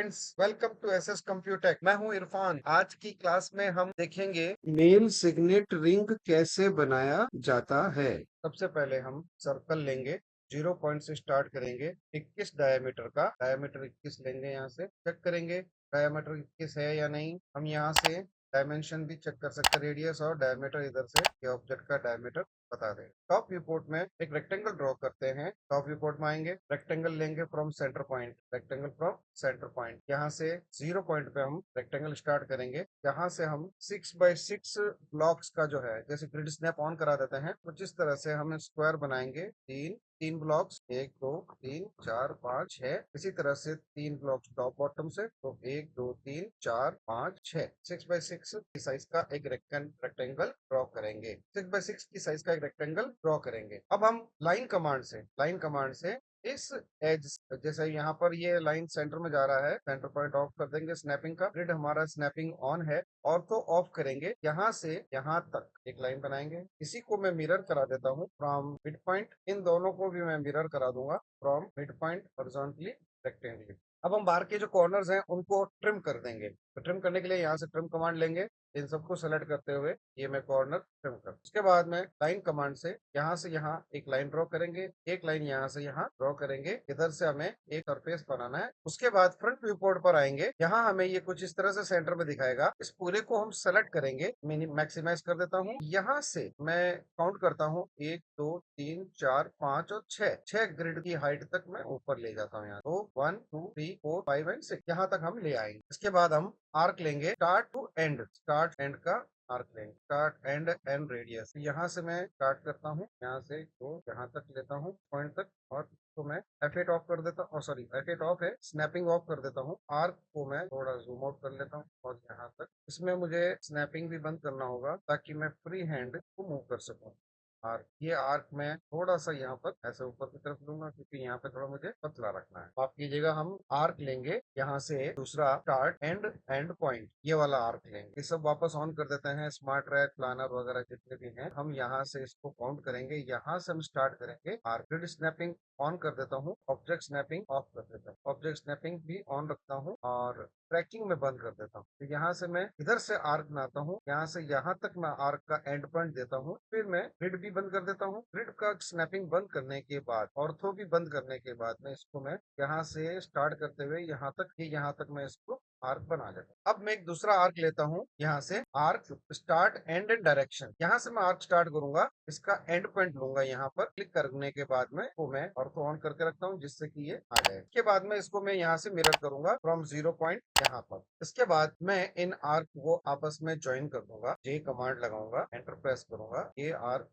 Friends, welcome to SS Computech. मैं हूं इरफान। आज की क्लास में हम देखेंगे मेल सिग्नेट रिंग कैसे बनाया जाता है। सबसे पहले हम सर्कल लेंगे, 0 पॉइंट से स्टार्ट करेंगे। 21 डायमीटर का, डायमीटर 21 लेंगे। यहाँ से चेक करेंगे डायमीटर 21 है या नहीं। हम यहाँ से डायमेंशन भी चेक कर सकते हैं, रेडियस और डायमीटर। इधर से ये ऑब्जेक्ट का डायमीटर बता दें। टॉप व्यू पोर्ट में एक रेक्टेंगल ड्रॉ करते हैं। टॉप व्यू पोर्ट में आएंगे, रेक्टेंगल लेंगे from centre point, rectangle from centre point. यहाँ से 0 पॉइंट पे हम रेक्टेंगल स्टार्ट करेंगे। यहाँ से हम 6x6 ब्लॉक्स का जो है, जैसे ग्रिड स्नैप ऑन करा देते हैं, तो जिस तरह से हम स्क्वायर बनाएंगे। तीन तीन ब्लॉक्स, 1 2 3 4 5 6। इसी तरह से 3 ब्लॉक्स टॉप बॉटम से, तो 1 2 3 4 5 6। 6x6 की साइज का एक रेक्टेंगल ड्रॉ करेंगे। 6x6 की साइज का एक रेक्टेंगल ड्रॉ करेंगे। अब हम लाइन कमांड से इस एज, जैसे यहाँ पर ये लाइन सेंटर में जा रहा है, सेंटर पॉइंट ऑफ कर देंगे स्नैपिंग का। ग्रिड हमारा स्नैपिंग ऑन है, और तो ऑफ करेंगे। यहाँ से यहाँ तक एक लाइन बनाएंगे। इसी को मैं मिरर करा देता हूँ फ्रॉम मिड पॉइंट। इन दोनों को भी मैं मिरर करा दूंगा from mid point horizontally, rectangular. अब हम बाहर के जो कॉर्नर्स हैं उनको ट्रिम कर देंगे। तो ट्रिम करने के लिए यहाँ से ट्रिम कमांड लेंगे। इन सबको सेलेक्ट करते हुए ये मैं कॉर्नर ट्रिम कर, उसके बाद में लाइन कमांड से यहाँ एक लाइन ड्रॉ करेंगे। एक लाइन यहाँ से यहाँ ड्रॉ करेंगे। इधर से हमें एक सरफेस बनाना है। उसके बाद फ्रंट व्यू पोर्ट पर आएंगे। यहाँ हमें ये कुछ इस तरह से सेंटर में दिखाएगा। इस पूरे को हम सेलेक्ट करेंगे, मैक्सिमाइज कर देता हूँ। यहाँ से मैं काउंट करता हूँ, 1 2 3 4 5 और 6 ग्रिड की हाइट तक मैं ऊपर ले जाता हूँ। यहाँ तो 1 2 3 4 5 एंड 6 यहाँ तक हम ले आएंगे। इसके बाद हम आर्क लेंगे, start to end, start end का आर्क लेंगे। स्टार्ट एंड रेडियस, यहाँ से मैं स्टार्ट करता हूँ, यहाँ से तो यहाँ तक लेता हूँ पॉइंट तक। और तो मैं F8 ऑफ कर देता हूँ, सॉरी F8 ऑफ है, स्नैपिंग ऑफ कर देता हूँ। आर्क को मैं थोड़ा जूम आउट कर लेता हूँ और यहाँ तक। इसमें मुझे स्नैपिंग भी बंद करना होगा ताकि मैं फ्री हैंड को मूव कर सकूँ। आर्क, ये आर्क मैं थोड़ा सा यहाँ पर ऐसे ऊपर की तरफ लूंगा, क्योंकि यहाँ पे थोड़ा मुझे पतला रखना है। माफ कीजिएगा। हम आर्क लेंगे यहाँ से दूसरा, स्टार्ट एंड पॉइंट, ये वाला आर्क लेंगे। ये सब वापस ऑन कर देते हैं। स्मार्ट ट्रैक, प्लानर वगैरह जितने भी हैं, हम यहाँ से इसको काउंट करेंगे। यहाँ से हम स्टार्ट करेंगे। आर्क, ग्रिड स्नैपिंग ऑन कर देता हूँ, ऑब्जेक्ट स्नैपिंग ऑफ कर देता हूँ, ऑब्जेक्ट स्नैपिंग भी ऑन रखता हूँ, और ट्रैकिंग में बंद कर देता हूँ। तो यहाँ से मैं इधर से आर्क बनाता हूँ, यहाँ से यहाँ तक मैं आर्क का एंड पॉइंट देता हूँ। फिर मैं ग्रिड भी बंद कर देता हूँ। ग्रिड का स्नैपिंग बंद करने के बाद, ऑर्थो भी बंद करने के बाद, मैं इसको मैं यहाँ से स्टार्ट करते हुए यहाँ तक मैं इसको आर्क बना देता हूँ। अब मैं एक दूसरा आर्क लेता हूँ, यहाँ से आर्क स्टार्ट एंड डायरेक्शन, यहाँ से मैं आर्क स्टार्ट करूंगा। इसका एंड पॉइंट लूंगा, यहाँ पर क्लिक करने के बाद में वो मैं ऑर्थो ऑन करके रखता हूँ, जिससे कि ये आ जाए। इसके बाद में इसको मैं यहाँ से मिरर करूंगा फ्रॉम 0 पॉइंट यहाँ पर। इसके बाद मैं इन आर्क को आपस में ज्वाइन कर दूंगा। J कमांड लगाऊंगा, एंटर प्रेस करूंगा। ये आर्क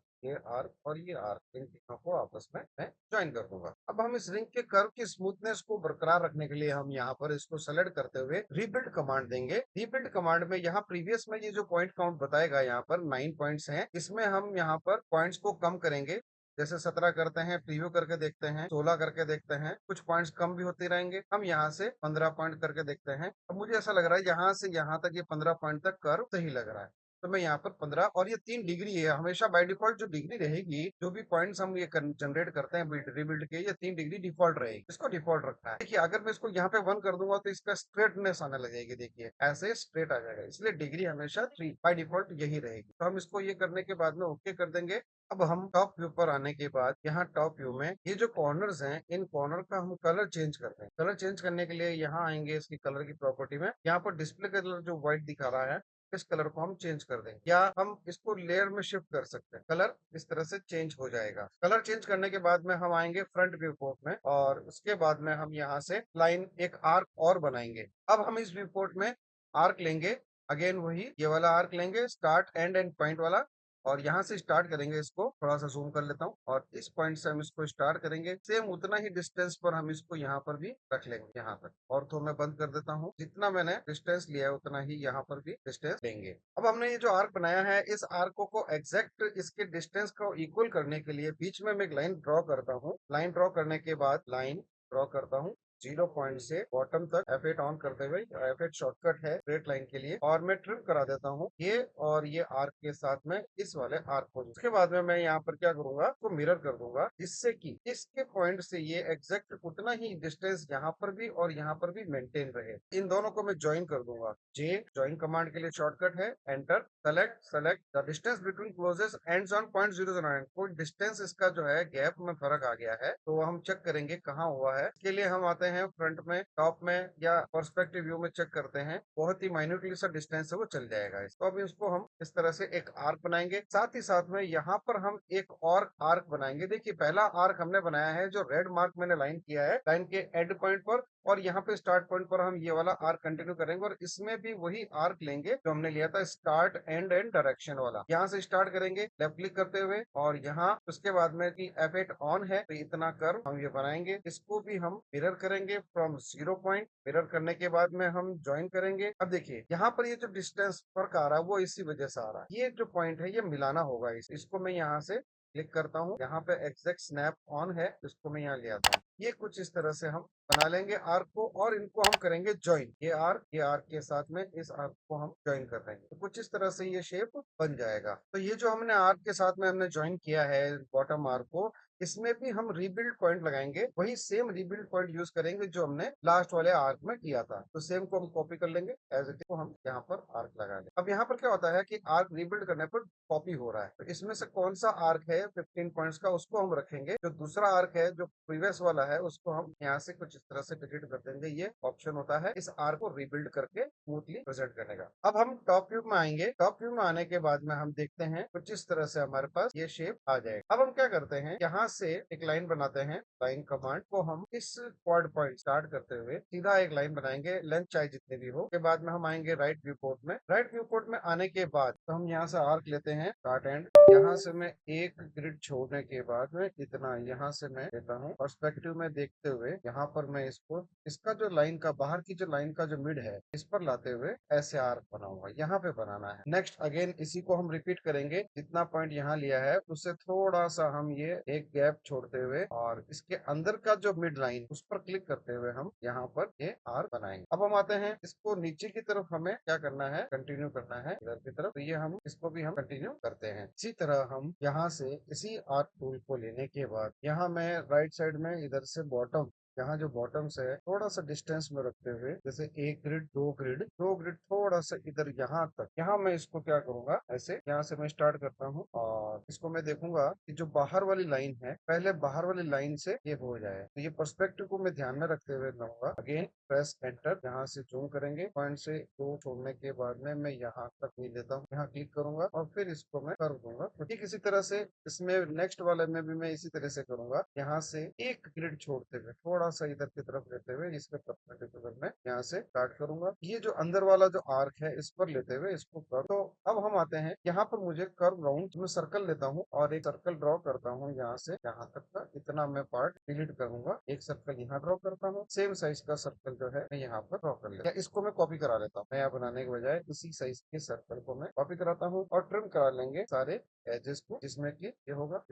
और ये आर्क, इन तीनों को आपस में मैं ज्वाइन कर दूंगा। अब हम इस रिंग के कर्व की स्मूथनेस को बरकरार रखने के लिए हम यहाँ पर इसको सेलेक्ट करते हुए रीबिल्ड कमांड देंगे। रीबिल्ड कमांड में यहाँ प्रीवियस में ये जो पॉइंट काउंट बताएगा, यहाँ पर 9 पॉइंट्स हैं। इसमें हम यहाँ पर पॉइंट्स को कम करेंगे। जैसे 17 करते हैं, प्रीव्यू करके देखते हैं, 16 करके देखते हैं, कुछ पॉइंट्स कम भी होते रहेंगे। हम यहाँ से 15 पॉइंट करके देखते हैं। अब मुझे ऐसा लग रहा है यहाँ से यहाँ तक, ये 15 पॉइंट तक कर्व सही लग रहा है, तो मैं यहाँ पर 15, और ये 3 डिग्री है। हमेशा बाय डिफॉल्ट जो डिग्री रहेगी, जो भी पॉइंट्स हम ये जनरेट करते हैं रीबिल्ड के, ये 3 डिग्री डिफॉल्ट रहेगी। इसको डिफॉल्ट रखना है। देखिए, अगर मैं इसको यहाँ पे 1 कर दूंगा तो इसका स्ट्रेटनेस आने लगेगी। देखिए ऐसे स्ट्रेट आ जाएगा, इसलिए डिग्री हमेशा 3 बाय डिफॉल्ट यही रहेगी। तो हम इसको ये करने के बाद में ओके कर देंगे। अब हम टॉप व्यू पर आने के बाद, यहाँ टॉप व्यू में ये जो कॉर्नर्स हैं, इन कॉर्नर का हम कलर चेंज करते हैं। कलर चेंज करने के लिए यहाँ आएंगे, इसकी कलर की प्रॉपर्टी में, यहाँ पर डिस्प्ले कलर जो व्हाइट दिखा रहा है, इस कलर को हम चेंज कर देंगे। या हम इसको लेयर में शिफ्ट कर सकते हैं, कलर इस तरह से चेंज हो जाएगा। कलर चेंज करने के बाद में हम आएंगे फ्रंट व्यू पोर्ट में, और उसके बाद में हम यहाँ से लाइन, एक आर्क और बनाएंगे। अब हम इस व्यू पोर्ट में आर्क लेंगे, अगेन वही ये वाला आर्क लेंगे, स्टार्ट एंड पॉइंट वाला, और यहाँ से स्टार्ट करेंगे। इसको थोड़ा सा जूम कर लेता हूँ, और इस पॉइंट से हम इसको स्टार्ट करेंगे। सेम उतना ही डिस्टेंस पर हम इसको यहाँ पर भी रख लेंगे, यहाँ तक। और तो मैं बंद कर देता हूँ। जितना मैंने डिस्टेंस लिया है उतना ही यहाँ पर भी डिस्टेंस लेंगे। अब हमने ये जो आर्क बनाया है, इस आर्क को एग्जैक्ट इसके डिस्टेंस को इक्वल करने के लिए बीच में मैं एक लाइन ड्रॉ करता हूँ। लाइन ड्रॉ करने के बाद, लाइन ड्रॉ करता हूँ, 0 पॉइंट से बॉटम तक F8 ऑन करते हुए, F8 शॉर्टकट है स्ट्रेट लाइन के लिए, और मैं ट्रिम करा देता हूँ ये और ये आर्क के साथ में इस वाले आर्क को। उसके बाद में मैं यहाँ पर क्या करूंगा, तो मिरर कर दूंगा, जिससे कि इसके पॉइंट से ये एग्जैक्ट उतना ही डिस्टेंस यहाँ पर भी और यहाँ पर भी मेंटेन रहे। इन दोनों को मैं ज्वाइन कर दूंगा। जे ज्वाइन कमांड के लिए शॉर्टकट है enter, select the distance between closest ends on point 009। कोई डिस्टेंस इसका जो है गैप में फर्क आ गया है, तो हम चेक करेंगे कहाँ हुआ है। इसके लिए हम आते हैं फ्रंट में, टॉप में या पर्सपेक्टिव व्यू में चेक करते हैं। बहुत ही माइन्यूटली सा डिस्टेंस है वो चल जाएगा। तो अब इसको हम इस तरह से एक आर्क बनाएंगे। साथ ही साथ में यहाँ पर हम एक और आर्क बनाएंगे। देखिए पहला आर्क हमने बनाया है, जो रेड मार्क मैंने लाइन किया है लाइन के एंड पॉइंट पर, और यहाँ पे स्टार्ट पॉइंट पर हम ये वाला आर्क कंटिन्यू करेंगे, और इसमें भी वही आर्क लेंगे जो हमने लिया था स्टार्ट एंड डायरेक्शन वाला। यहाँ से स्टार्ट करेंगे लेफ्ट क्लिक करते हुए, और यहाँ उसके बाद में कि F8 ऑन है, तो इतना कर्व हम ये बनाएंगे। इसको भी हम मिरर करेंगे फ्रॉम 0 पॉइंट। मिरर करने के बाद में हम ज्वाइन करेंगे। अब देखिए यहाँ पर ये जो डिस्टेंस फर्क आ रहा है वो इसी वजह से आ रहा है। ये जो पॉइंट है ये मिलाना होगा। इसको मैं यहाँ से क्लिक करता हूँ, यहाँ पे एग्जैक्ट स्नैप ऑन है, इसको मैं यहाँ ले आता हूँ। ये कुछ इस तरह से हम बना लेंगे आर्क को, और इनको हम करेंगे ज्वाइन। ये आर्क के साथ में इस आर्क को हम ज्वाइन कर देंगे, तो कुछ इस तरह से ये शेप बन जाएगा। तो ये जो हमने आर्क के साथ में हमने ज्वाइन किया है बॉटम आर्क को, इसमें भी हम रीबिल्ड पॉइंट लगाएंगे। वही सेम रीबिल्ड पॉइंट यूज करेंगे जो हमने लास्ट वाले आर्क में किया था। तो सेम को हम कॉपी कर लेंगे, एज इट को हम यहाँ पर आर्क लगा लेंगे। अब यहाँ पर क्या होता है कि आर्क रीबिल्ड करने पर कॉपी हो रहा है, तो इसमें से कौन सा आर्क है 15 पॉइंट्स का, उसको हम रखेंगे। जो दूसरा आर्क है जो प्रीवियस वाला है, उसको हम यहाँ से कुछ इस तरह से डिलीट कर देंगे। ये ऑप्शन होता है इस आर्क को रीबिल्ड करके स्मूथली प्रेजेंट करने का। अब हम टॉप व्यू में आएंगे। टॉप व्यू में आने के बाद में हम देखते हैं कुछ इस तरह से हमारे पास ये शेप आ जाएगा। अब हम क्या करते हैं, यहाँ से एक लाइन बनाते हैं। लाइन कमांड को हम इस क्वाड पॉइंट स्टार्ट करते हुए सीधा एक लाइन बनाएंगे, लेंथ चाहे जितने भी हो। के बाद में हम आएंगे राइट व्यू पोर्ट में। राइट व्यू पोर्ट में आने के बाद तो हम यहाँ से आर्क लेते हैं स्टार्ट एंड। यहाँ से मैं एक ग्रिड छोड़ने के बाद में इतना यहाँ से मैं लेता हूँ। पर्सपेक्टिव में देखते हुए यहाँ पर मैं इसको, इसका जो लाइन का बाहर की जो लाइन का जो मिड है, इस पर लाते हुए ऐसे आर्क बनाऊंगा। यहाँ पे बनाना है। नेक्स्ट अगेन इसी को हम रिपीट करेंगे। जितना पॉइंट यहाँ लिया है उससे थोड़ा सा हम ये एक गैप छोड़ते हुए, और इसके अंदर का जो मिड लाइन उस पर क्लिक करते हुए हम यहाँ पर ये आर्क बनाएंगे। अब हम आते हैं इसको नीचे की तरफ, हमें क्या करना है, कंटिन्यू करना है इधर की तरफ। तो ये हम इसको भी हम कंटिन्यू करते हैं। इसी तरह हम यहाँ से इसी आर्क टूल को लेने के बाद यहाँ मैं राइट साइड में इधर से बॉटम, यहाँ जो बॉटम से है थोड़ा सा डिस्टेंस में रखते हुए, जैसे एक ग्रिड दो ग्रिड थोड़ा सा इधर यहाँ तक, यहाँ मैं इसको क्या करूंगा, ऐसे यहाँ से मैं स्टार्ट करता हूँ, और इसको मैं देखूंगा कि जो बाहर वाली लाइन है पहले बाहर वाली लाइन से ये हो जाए। तो ये पर्सपेक्टिव को मैं ध्यान में रखते हुए रहूंगा। अगेन प्रेस एंटर, यहाँ से जूम करेंगे। पॉइंट से दो छोड़ने के बाद में मैं यहाँ तक नहीं लेता हूँ, यहाँ क्लिक करूंगा और फिर इसको मैं कर दूंगा। तो ठीक इसी तरह से इसमें नेक्स्ट वाले में भी मैं इसी तरह से करूंगा। यहाँ से एक ग्रिड छोड़ते हुए थोड़ा सा इधर की तरफ लेते हुए इसके परपेंडिकुलर में यहाँ से स्टार्ट करूंगा। ये जो अंदर वाला जो आर्क है इस पर लेते हुए इसको कर। तो अब हम आते हैं यहाँ पर, मुझे कर्व राउंड में सर्कल लेता हूँ और एक सर्कल ड्रॉ करता हूँ। यहाँ से यहाँ तक का इतना मैं पार्ट डिलीट करूंगा। एक सर्कल यहाँ ड्रॉ करता हूँ, सेम साइज का सर्कल जो है मैं यहाँ पर ड्रॉ कर लेता हूँ। इसको मैं कॉपी करा लेता हूँ, नया बनाने के बजाय इसी साइज के सर्कल को मैं कॉपी कराता हूँ और ट्रिम करा लेंगे सारे एजेस को, जिसमें कि ये होगा,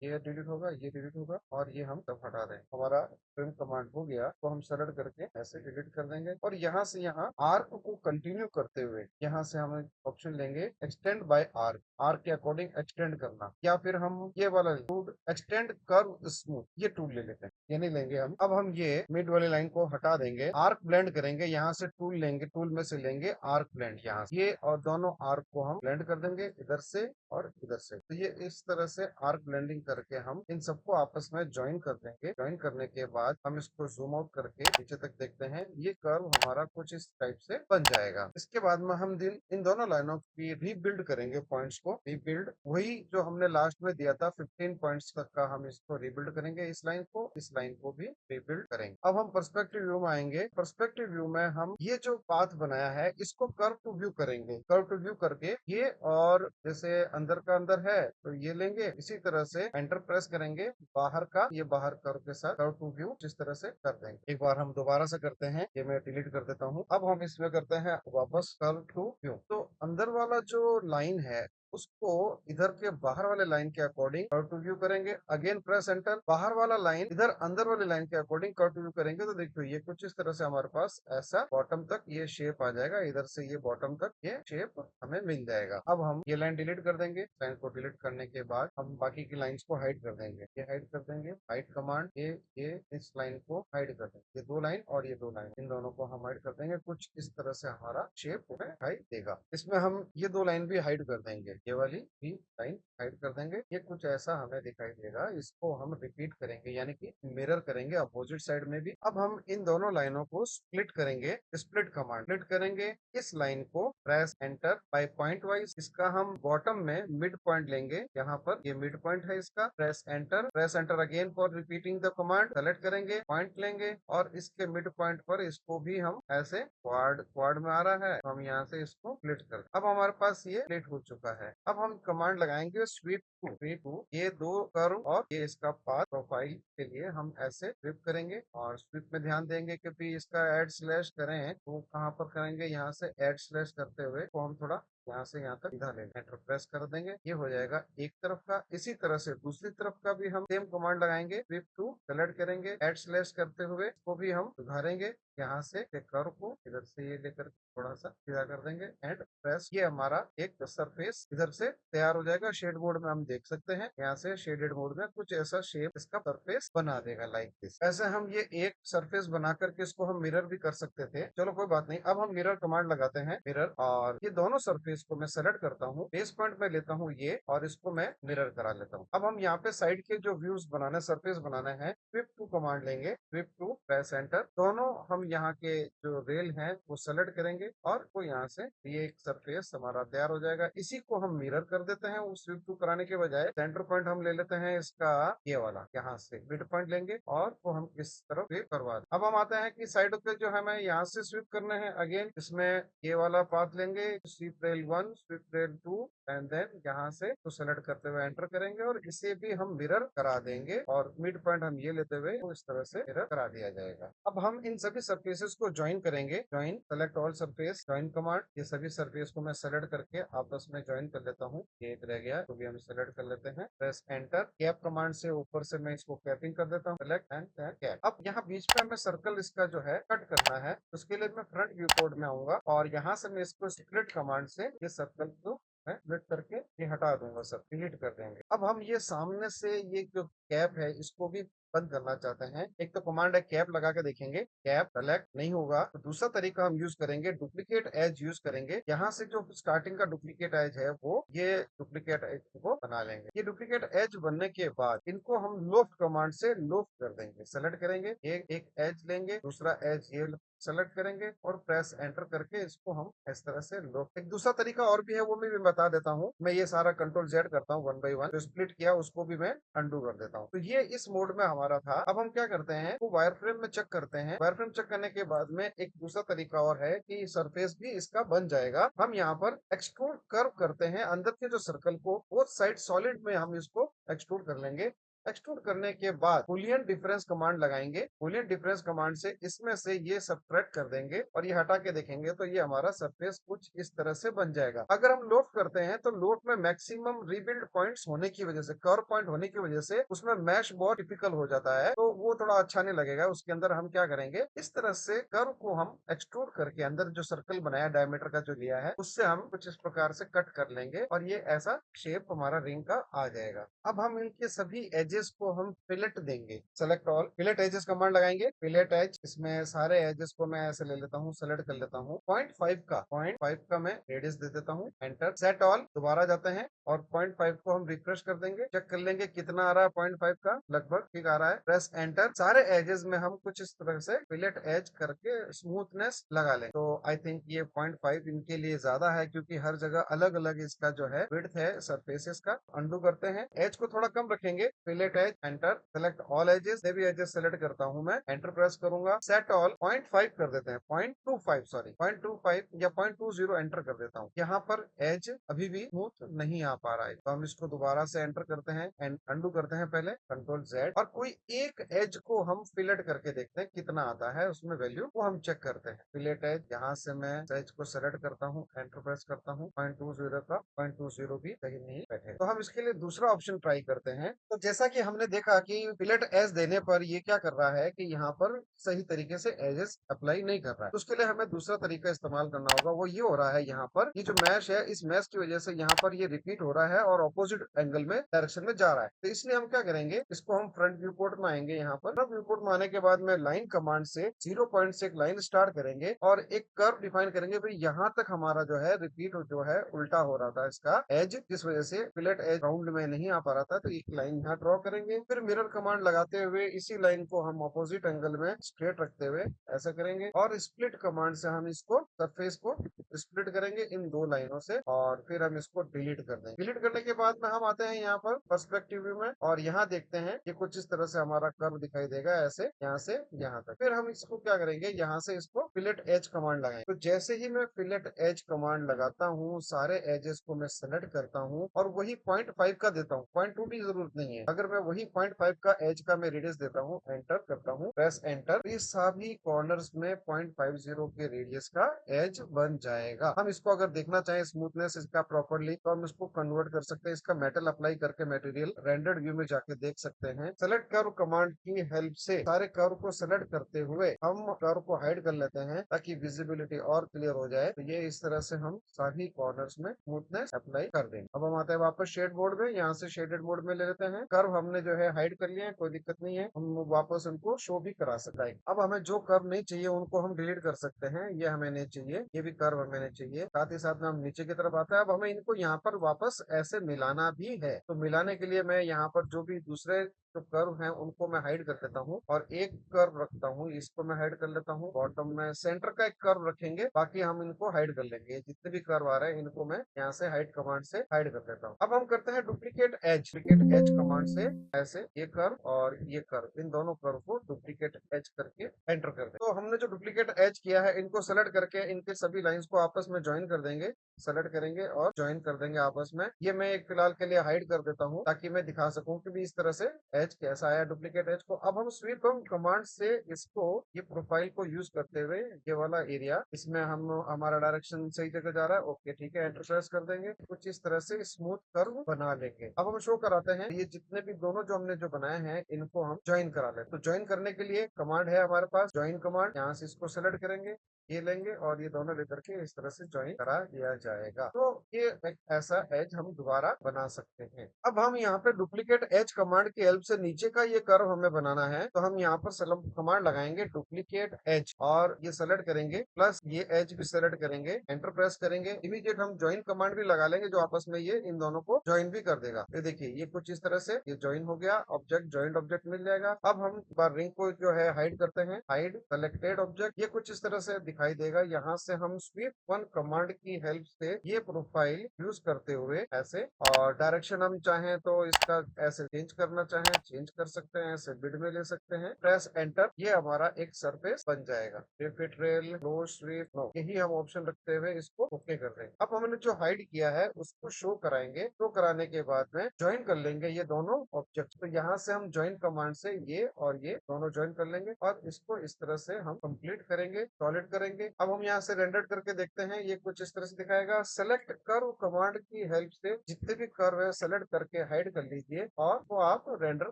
ये डिलीट होगा, ये डिलीट होगा, और ये हम सब हटा दें। हमारा ट्रिम कमांड हो गया, तो हम सरल करके ऐसे डिलीट कर देंगे। और यहाँ से यहाँ आर्क को कंटिन्यू करते हुए यहाँ से हम ऑप्शन लेंगे एक्सटेंड बाय आर्क, आर्क के अकॉर्डिंग एक्सटेंड करना, या फिर हम ये वाला टूल एक्सटेंड कर्व स्मूथ, ये टूल ले लेते हैं। ये नहीं लेंगे हम। अब हम ये मिड वाली लाइन को हटा देंगे, आर्क ब्लेंड करेंगे। यहाँ से टूल लेंगे, टूल में से लेंगे आर्क ब्लेंड, यहाँ से ये और दोनों आर्क को हम ब्लेंड कर देंगे इधर से और इधर से। तो ये इस तरह से आर्क ब्लेंडिंग करके हम इन सबको आपस में ज्वाइन कर देंगे। ज्वाइन करने के बाद हम इसको जूम आउट करके नीचे तक देखते हैं। ये कर्व हमारा कुछ इस टाइप से बन जाएगा। इसके बाद में हम इन दोनों लाइनों की रीबिल्ड करेंगे, पॉइंट्स को रीबिल्ड, वही जो हमने लास्ट में दिया था 15 पॉइंट्स तक का, हम इसको रीबिल्ड करेंगे। इस लाइन को भी रीबिल्ड करेंगे। अब हम पर्सपेक्टिव व्यू में आएंगे। पर्सपेक्टिव व्यू में हम ये जो पाथ बनाया है इसको कर्व टू व्यू करेंगे। कर्व टू व्यू करके ये, और जैसे अंदर का अंदर है तो ये लेंगे, इसी तरह से एंटर प्रेस करेंगे, बाहर का ये बाहर कर्व के साथ कर्व टू व्यू जिस तरह से कर देंगे। एक बार हम दोबारा से करते हैं, ये मैं डिलीट कर देता हूँ। अब हम इसमें करते हैं वापस कर्व टू व्यू। तो अंदर वाला जो लाइन है उसको इधर के बाहर वाले लाइन के अकॉर्डिंग कर्व टू व्यू करेंगे। अगेन प्रेस एंटर, बाहर वाला लाइन इधर अंदर वाले लाइन के अकॉर्डिंग कर्व टू व्यू करेंगे तो देखो ये कुछ इस तरह से हमारे पास ऐसा बॉटम तक ये शेप आ जाएगा, इधर से ये बॉटम तक ये शेप हमें मिल जाएगा। अब हम ये लाइन डिलीट कर देंगे। लाइन को डिलीट करने के बाद हम बाकी की लाइंस को हाइड कर देंगे। ये हाइड कर देंगे, हाइड कमांड, ये इस लाइन को हाइड कर देंगे। ये दो लाइन और ये दो लाइन, इन दोनों को हम हाइड कर देंगे। कुछ इस तरह से हमारा शेप हमें दिखाई देगा। इसमें हम ये दो लाइन भी हाइड कर देंगे, ये वाली भी लाइन हाइड कर देंगे। ये कुछ ऐसा हमें दिखाई देगा। इसको हम रिपीट करेंगे यानी कि मिरर करेंगे अपोजिट साइड में भी। अब हम इन दोनों लाइनों को स्प्लिट करेंगे, स्प्लिट कमांड स्प्लिट करेंगे। इस लाइन को press enter by point wise, इसका हम बॉटम में मिड पॉइंट लेंगे। यहाँ पर ये मिड पॉइंट है इसका। Press enter again for repeating the command. Select करेंगे, पॉइंट लेंगे और इसके मिड पॉइंट पर इसको भी हम ऐसे क्वाड क्वाड में आ रहा है तो हम यहाँ से इसको स्प्लिट कर। अब हमारे पास ये स्प्लिट हो चुका है। अब हम कमांड लगाएंगे स्वीप टू। ये दो कर्व और ये इसका पाथ प्रोफाइल के लिए हम ऐसे स्वीप करेंगे और स्वीप में ध्यान देंगे कि इसका ऐड स्लैश करें तो कहाँ पर करेंगे, यहाँ से ऐड स्लैश करते हुए तो हम थोड़ा यहाँ से यहाँ तक इधर लेंगे, एंटर प्रेस कर देंगे। ये हो जाएगा एक तरफ का। इसी तरह से दूसरी तरफ का भी हम सेम कमांड लगाएंगे। स्वीप टू सेलेक्ट करेंगे, ऐड स्लैश करते हुए को भी हम सुधारेंगे। यहाँ से कर्व को इधर से ये लेकर थोड़ा सा सीधा कर देंगे एंड प्रेस। ये हमारा एक सरफेस इधर से तैयार हो जाएगा। शेड मोड में हम देख सकते हैं, यहाँ से शेडेड मोड में कुछ ऐसा शेप इसका सरफेस बना देगा लाइक दिस। ऐसे हम ये एक सरफेस बना करके इसको हम मिरर भी कर सकते थे। चलो कोई बात नहीं। अब हम मिरर कमांड लगाते हैं, मिरर, और ये दोनों सरफेस को मैं सेलेक्ट करता हूँ। बेस पॉइंट में लेता हूँ ये और इसको मैं मिरर करा लेता हूँ। अब हम यहाँ पे साइड के जो व्यूज बनाने, सरफेस बनाने हैं, स्वीप टू कमांड लेंगे। स्वीप टू प्रेस एंटर, दोनों हम यहाँ के जो रेल हैं वो सेलेक्ट करेंगे और वो यहाँ से ये एक सरफेस हमारा तैयार हो जाएगा। इसी को हम मिरर कर देते हैं। उस स्वीप टू कराने के बजाय सेंटर पॉइंट हम ले लेते हैं इसका, ये वाला, यहाँ से मिड पॉइंट लेंगे और वो हम इस तरफ स्वीप करवा दें। अब हम आते हैं कि साइड पे जो हमें यहाँ से स्वीप करने हैं, अगेन इसमें ये वाला पाथ लेंगे, sweep rail 1, sweep rail 2 and then यहाँ से तो सेलेक्ट करते हुए एंटर करेंगे और इसे भी हम मिरर करा देंगे और मिड पॉइंट हम ये लेते हुए तो इस तरह से मिरर करा दिया जाएगा। अब हम इन सभी सरफेसेस को ज्वाइन करेंगे। Join, select all surface, join command. ये सभी सरफेस को मैं सेलेक्ट करके आपस में ज्वाइन कर लेता हूँ। ये एक रह गया तो भी हम सेलेक्ट कर लेते हैं। प्रेस एंटर, कैप कमांड से ऊपर से मैं इसको कैपिंग कर देता हूँ। Select and cap. अब यहाँ बीच पे हमें सर्कल इसका जो है कट करना है, उसके लिए मैं फ्रंट व्यू कोड में आऊंगा और यहाँ से मैं इसको स्प्लिट कमांड से ये सर्कल को मैं स्प्लिट करके ये हटा दूंगा, सब डिलीट कर देंगे। अब हम ये सामने से ये जो कैप है इसको भी बंद करना चाहते हैं। एक तो कमांड है कैप, लगा के देखेंगे, कैप सेलेक्ट नहीं होगा तो दूसरा तरीका हम यूज करेंगे, डुप्लीकेट एज यूज करेंगे। यहाँ से जो स्टार्टिंग का डुप्लीकेट एज है वो ये डुप्लीकेट एज को बना लेंगे। ये डुप्लीकेट एज बनने के बाद इनको हम लोफ्ट कमांड से लोफ्ट कर देंगे। सेलेक्ट करेंगे, एक एज लेंगे, दूसरा एज ये सेलेक्ट करेंगे और प्रेस एंटर करके इसको हम इस तरह से लोफ्ट। एक दूसरा तरीका और भी है, वो मैं भी बता देता हूँ। मैं ये सारा कंट्रोल जेड करता हूँ 1 बाय 1, जो स्प्लिट किया उसको भी मैं अंडू कर देता हूँ। तो ये इस मोड में हमारा था। अब हम क्या करते हैं, वो वायर फ्रेम में चेक करते हैं। वायर फ्रेम चेक करने के बाद में एक दूसरा तरीका और है कि सरफेस भी इसका बन जाएगा। हम यहाँ पर एक्सट्रूड कर्व करते हैं, अंदर के जो सर्कल को वो साइड सॉलिड में हम इसको एक्सट्रूड कर लेंगे। एक्सट्रूड करने के बाद बूलियन डिफरेंस कमांड लगाएंगे। बूलियन डिफरेंस कमांड से इसमें से ये सब्ट्रैक्ट कर देंगे और ये हटा के देखेंगे तो ये हमारा सरफेस कुछ इस तरह से बन जाएगा। अगर हम लोफ्ट करते हैं तो लोफ्ट में मैक्सिमम रीबिल्ड पॉइंट्स होने की वजह से, कर्व पॉइंट होने की वजह से उसमें मैश बहुत टिपिकल हो जाता है तो वो थोड़ा अच्छा नहीं लगेगा। उसके अंदर हम क्या करेंगे, इस तरह से कर्व को हम एक्सट्रूड करके अंदर जो सर्कल बनाया डायमीटर का जो लिया है उससे हम कुछ इस प्रकार से कट कर लेंगे और ये ऐसा शेप हमारा रिंग का आ जाएगा। अब हम इनके सभी एजेस को हम फिलेट देंगे। Select all, fillet edges command लगाएंगे। फिलेट एज, इसमें सारे एजेस को मैं ऐसे ले लेता हूँ, सेलेक्ट कर लेता हूँ। 0.5 का मैं रेडियस दे देता हूँ। एंटर, सेट ऑल, दोबारा जाते हैं और 0.5 को हम रिफ्रेश कर देंगे। चेक कर लेंगे कितना आ रहा है, 0.5 का लगभग ठीक आ रहा है। प्रेस एंटर, सारे एजेस में हम कुछ इस तरह से फिलेट एज करके स्मूथनेस लगा लें। तो आई थिंक ये 0.5 इनके लिए ज्यादा है क्योंकि हर जगह अलग अलग इसका जो है विड्थ है सरफेसेस का। अंडू करते हैं, एज को थोड़ा कम रखेंगे। Fillet fillet edge, enter, select all edges, भी एजेस सेलेक्ट करता हूँ मैं, एंटर प्रेस करूंगा, सेट ऑल 0.5 कर देते हैं, 0.25 सॉरी 0.25 या 0.20 एंटर कर देता हूँ। यहाँ पर एज अभी भी स्मूथ नहीं आ पा रहा है, तो हम इसको दोबारा से एंटर करते हैं एंड अंडू करते हैं पहले, कंट्रोल जेड, और कोई एक एज को हम फिलेट करके देखते हैं कितना आता है उसमें वैल्यू, वो हम चेक करते हैं। फिलेट एज, यहाँ से मैं एज को सेलेक्ट करता हूँ, एंटर प्रेस करता हूँ, 0.20 का 0.20 भी सही नहीं बैठे, तो हम इसके लिए दूसरा ऑप्शन ट्राई करते हैं। तो जैसा कि हमने देखा कि फिलेट एज देने पर ये क्या कर रहा है कि यहाँ पर सही तरीके से एजेस अप्लाई नहीं कर रहा है, तो उसके लिए हमें दूसरा तरीका इस्तेमाल करना होगा। वो ये हो रहा है, यहाँ पर ये जो मैश है, इस मैश की वजह से यहाँ पर ये रिपीट हो रहा है और ऑपोजिट एंगल में डायरेक्शन में जा रहा है। तो इसलिए हम क्या करेंगे, इसको हम फ्रंट व्यू पोर्ट में आएंगे। यहाँ पर फ्रंट व्यू पोर्ट में आने के बाद में लाइन कमांड से 0 पॉइंट से एक लाइन स्टार्ट करेंगे और एक कर्व डिफाइन करेंगे। भाई यहाँ तक हमारा जो है रिपीट जो है उल्टा हो रहा था इसका एज, जिस वजह से फिलेट एज राउंड में नहीं आ पा रहा था, तो एक लाइन यहाँ ड्रॉ करेंगे। फिर मिरर कमांड लगाते हुए इसी लाइन को हम अपोजिट एंगल में स्ट्रेट रखते हुए ऐसा करेंगे, और स्प्लिट कमांड से हम इसको सरफेस को स्प्लिट करेंगे इन दो लाइनों से, और फिर हम इसको डिलीट कर देंगे। डिलीट करने के बाद में हम आते हैं यहाँ पर पर्सपेक्टिव व्यू में, और यहाँ देखते हैं कि कुछ इस तरह से हमारा कर्व दिखाई देगा, ऐसे यहाँ से यहाँ तक। फिर हम इसको क्या करेंगे, यहाँ से इसको फिलेट एज कमांड लगाएंगे। तो जैसे ही मैं फिलेट एज कमांड लगाता हूँ, सारे एजेस को मैं सेलेक्ट करता हूँ और वही 0.5 का देता हूँ, 0.2 की जरूरत नहीं है। अगर मैं वही 0.5 का एज का मैं रेडियस देता हूँ, एंटर करता हूँ, प्रेस एंटर, ये सभी कॉर्नर्स में 0.50 के रेडियस का एज बन जाएगा। हम इसको अगर देखना चाहें स्मूथनेस इसका प्रॉपरली, तो हम इसको कन्वर्ट कर सकते हैं। इसका मेटल अप्लाई करके मटेरियल रेंडर्ड व्यू में जाके देख सकते हैं। सेलेक्ट कर्व कमांड की हेल्प से सारे कर्व को सेलेक्ट करते हुए हम कर्व को हाइड कर लेते हैं ताकि विजिबिलिटी और क्लियर हो जाए। तो ये इस तरह से हम सभी कॉर्नर्स में स्मूथनेस अप्लाई कर देंगे। अब हम आते हैं वापस शेड मोड में, यहाँ से शेडेड मोड में ले लेते हैं। कर्व हमने जो है हाइड कर लिया है, कोई दिक्कत नहीं है, हम वापस उनको शो भी करा सकते हैं। अब हमें जो कर्व नहीं चाहिए उनको हम डिलीट कर सकते हैं। ये हमें नहीं चाहिए, ये भी कर्व हमें नहीं चाहिए। साथ ही साथ में हम नीचे की तरफ आते हैं। अब हमें इनको यहाँ पर वापस ऐसे मिलाना भी है, तो मिलाने के लिए मैं यहाँ पर जो भी दूसरे जो कर्व हैं उनको मैं हाइड कर देता हूँ और एक कर्व रखता हूँ, इसको मैं हाइड कर लेता हूँ। बॉटम में सेंटर का एक कर्व रखेंगे, बाकी हम इनको हाइड कर लेंगे। जितने भी कर्व आ रहे हैं इनको मैं यहाँ से हाइड कमांड से हाइड कर देता हूँ। अब हम करते हैं duplicate edge. Duplicate edge command से ऐसे ये कर्व और ये कर्व, इन दोनों कर्व को डुप्लीकेट एज करके एंटर कर दें। तो हमने जो डुप्लीकेट एज किया है, इनको सेलेक्ट करके इनके सभी लाइंस को आपस में ज्वाइन कर देंगे। सेलेक्ट करेंगे और ज्वाइन कर देंगे आपस में। ये मैं एक फिलहाल के लिए हाइड कर देता हूँ ताकि मैं दिखा सकूं कि भी इस तरह से एज कैसा आया डुप्लीकेट एज को। अब हम स्वीप कमांड से इसको, ये प्रोफाइल को यूज करते हुए ये वाला एरिया, इसमें हम हमारा डायरेक्शन सही जगह जा रहा है, ओके ठीक है, एंटर प्रेस कर देंगे। कुछ इस तरह से स्मूथ कर्व बना लेंगे। अब हम शो कराते हैं, ये जितने भी दोनों जो हमने जो बनाए हैं इनको हम ज्वाइन करा लें। तो ज्वाइन करने के लिए कमांड है हमारे पास ज्वाइन कमांड, यहाँ से इसको सेलेक्ट करेंगे, ये लेंगे और ये दोनों लेकर के इस तरह से ज्वाइन करा दिया जाएगा। तो ये एक ऐसा एज हम दोबारा बना सकते हैं। अब हम यहाँ पे डुप्लीकेट एज कमांड की हेल्प से नीचे का ये कर्व हमें बनाना है, तो हम यहाँ पर कमांड लगाएंगे डुप्लीकेट एज और ये सेलेक्ट करेंगे, प्लस ये एज भी सेलेक्ट करेंगे, एंटर प्रेस करेंगे। इमीडिएट हम ज्वाइन कमांड भी लगा लेंगे जो आपस में ये इन दोनों को ज्वाइन भी कर देगा। ये देखिए, ये कुछ इस तरह से ये ज्वाइन हो गया, ऑब्जेक्ट ज्वाइंट ऑब्जेक्ट मिल जाएगा। अब हम रिंग को जो है हाइड करते हैं, हाइड सेलेक्टेड ऑब्जेक्ट, ये कुछ इस तरह से दिखाई देगा। यहाँ से हम स्वीप वन कमांड की हेल्प से ये प्रोफाइल यूज करते हुए ऐसे, और डायरेक्शन हम चाहें तो इसका ऐसे चेंज करना चाहें चेंज कर सकते हैं, ऐसे बिड में ले सकते हैं, प्रेस एंटर, ये हमारा एक सरफेस बन जाएगा। फिट रेल, लो स्वीप, नो, यही हम ऑप्शन रखते हुए इसको ओके कर देंगे। अब हमने जो हाइड किया है उसको शो कराएंगे। शो कराने के बाद में ज्वाइन कर लेंगे ये दोनों ऑब्जेक्ट। तो यहाँ से हम ज्वाइन कमांड से ये और ये दोनों ज्वाइन कर लेंगे और इसको इस तरह से हम कंप्लीट करेंगे, सॉलिड करेंगे। अब हम यहाँ से रेंडर करके देखते हैं, ये कुछ इस तरह से दिखाएगा। सेलेक्ट कर्व कमांड की हेल्प से जितने भी कर्व है सेलेक्ट करके हाइड कर लीजिए और वो आप रेंडर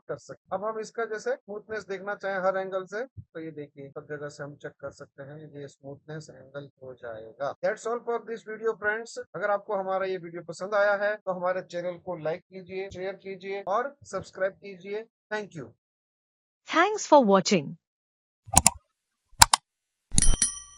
कर सकते। अब हम इसका जैसे स्मूथनेस देखना चाहें हर एंगल से, तो ये देखिए सब जगह से हम चेक कर सकते हैं, ये स्मूथनेस एंगल हो जाएगा। That's all for this video friends. अगर आपको हमारा ये वीडियो पसंद आया है तो हमारे चैनल को लाइक कीजिए, शेयर कीजिए और सब्सक्राइब कीजिए। Thank you. Thanks for watching.